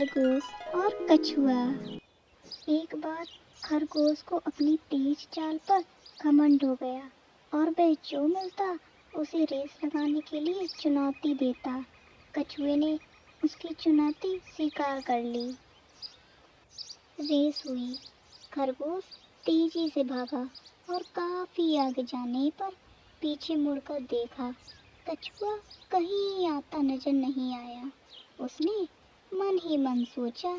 खरगोश और कछुआ। एक बार खरगोश को अपनी तेज चाल पर घमंड हो गया और वह जो मिलता उसे रेस लगाने के लिए चुनौती देता। कछुए ने उसकी चुनौती स्वीकार कर ली। रेस हुई। खरगोश तेजी से भागा और काफी आगे जाने पर पीछे मुड़कर देखा। कछुआ कहीं आता नजर नहीं आया। उसने मन ही मन सोचा,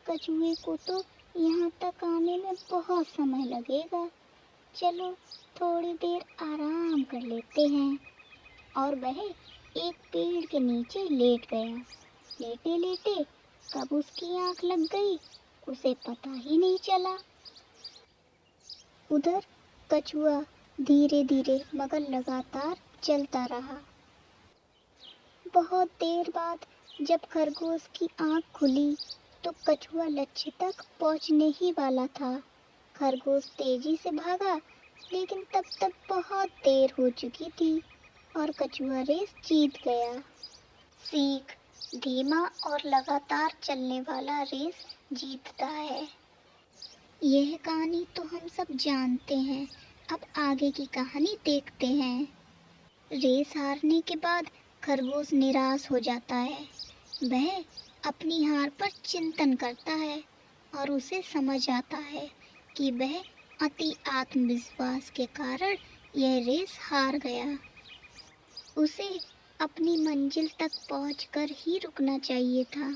कछुए को तो यहाँ तक आने में बहुत समय लगेगा, चलो थोड़ी देर आराम कर लेते हैं। और वह एक पेड़ के नीचे लेट गया। लेटे लेटे कब उसकी आंख लग गई उसे पता ही नहीं चला। उधर कछुआ धीरे धीरे मगर लगातार चलता रहा। बहुत देर बाद जब खरगोश की आंख खुली तो कछुआ लक्ष्य तक पहुंचने ही वाला था। खरगोश तेजी से भागा, लेकिन तब तक बहुत देर हो चुकी थी और कछुआ रेस जीत गया। सीख: धीमा और लगातार चलने वाला रेस जीतता है। यह कहानी तो हम सब जानते हैं, अब आगे की कहानी देखते हैं। रेस हारने के बाद खरगोश निराश हो जाता है। वह अपनी हार पर चिंतन करता है और उसे समझ आता है कि वह अति आत्मविश्वास के कारण यह रेस हार गया। उसे अपनी मंजिल तक पहुंचकर ही रुकना चाहिए था।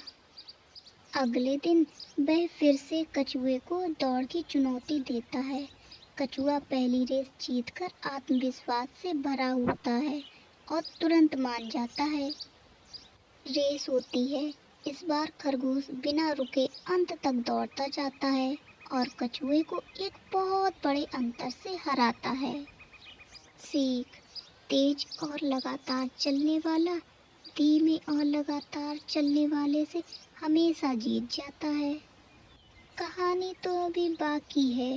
अगले दिन वह फिर से कछुए को दौड़ की चुनौती देता है। कछुआ पहली रेस जीतकर आत्मविश्वास से भरा होता है और तुरंत मान जाता है। रेस होती है। इस बार खरगोश बिना रुके अंत तक दौड़ता जाता है और कछुए को एक बहुत बड़े अंतर से हराता है। सीख: तेज और लगातार चलने वाला धीमे और लगातार चलने वाले से हमेशा जीत जाता है। कहानी तो अभी बाकी है।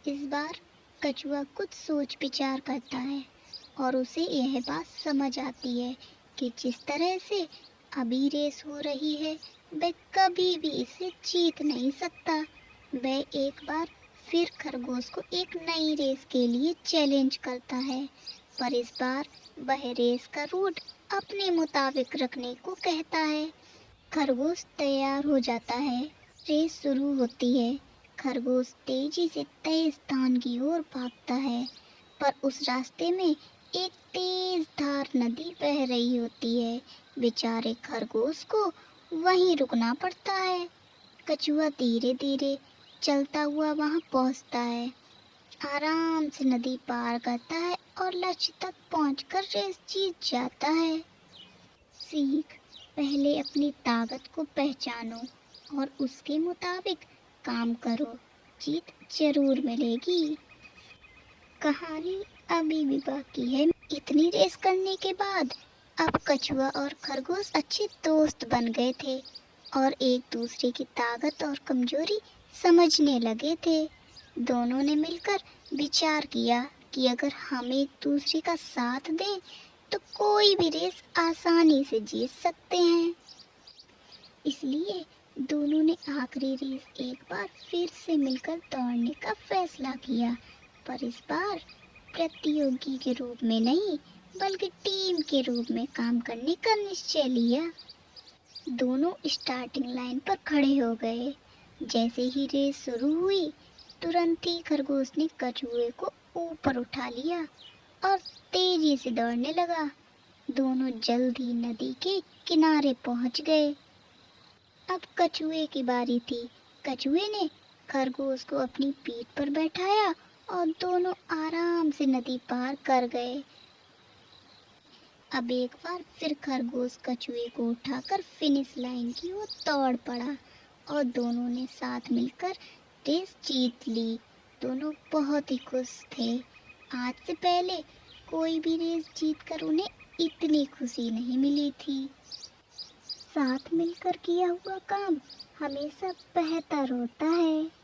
इस बार कछुआ कुछ सोच विचार करता है और उसे यह बात समझ आती है कि जिस तरह से अभी रेस हो रही है वह कभी भी इसे जीत नहीं सकता। वह एक बार फिर खरगोश को एक नई रेस के लिए चैलेंज करता है, पर इस बार वह रेस का रूट अपने मुताबिक रखने को कहता है। खरगोश तैयार हो जाता है। रेस शुरू होती है। खरगोश तेजी से तय स्थान की ओर भागता है, पर उस रास्ते में एक तेज धार नदी बह रही होती है। बेचारे खरगोश को वहीं रुकना पड़ता है। कछुआ धीरे धीरे चलता हुआ वहां पहुंचता है, आराम से नदी पार करता है और लक्ष्य तक पहुंचकर रेस जीत जाता है। सीख: पहले अपनी ताकत को पहचानो और उसके मुताबिक काम करो, जीत जरूर मिलेगी। कहानी अभी भी बाकी है। इतनी रेस करने के बाद अब कछुआ और खरगोश अच्छे दोस्त बन गए थे और एक दूसरे की ताकत और कमजोरी समझने लगे थे। दोनों ने मिलकर विचार किया कि अगर हम एक दूसरे का साथ दें तो कोई भी रेस आसानी से जीत सकते हैं। इसलिए दोनों ने आखिरी रेस एक बार फिर से मिलकर दौड़ने का फैसला किया, पर इस बार प्रतियोगी के रूप में नहीं बल्कि टीम के रूप में काम करने का निश्चय लिया। दोनों स्टार्टिंग लाइन पर खड़े हो गए। जैसे ही रेस शुरू हुई तुरंत ही खरगोश ने कछुए को ऊपर उठा लिया और तेजी से दौड़ने लगा। दोनों जल्द ही नदी के किनारे पहुंच गए। अब कछुए की बारी थी। कछुए ने खरगोश को अपनी पीठ पर बैठाया और दोनों आराम से नदी पार कर गए। अब एक बार फिर खरगोश कछुए को उठाकर फिनिश लाइन की ओर दौड़ पड़ा और दोनों ने साथ मिलकर रेस जीत ली। दोनों बहुत ही खुश थे। आज से पहले कोई भी रेस जीतकर उन्हें इतनी खुशी नहीं मिली थी। साथ मिलकर किया हुआ काम हमेशा बेहतर होता है।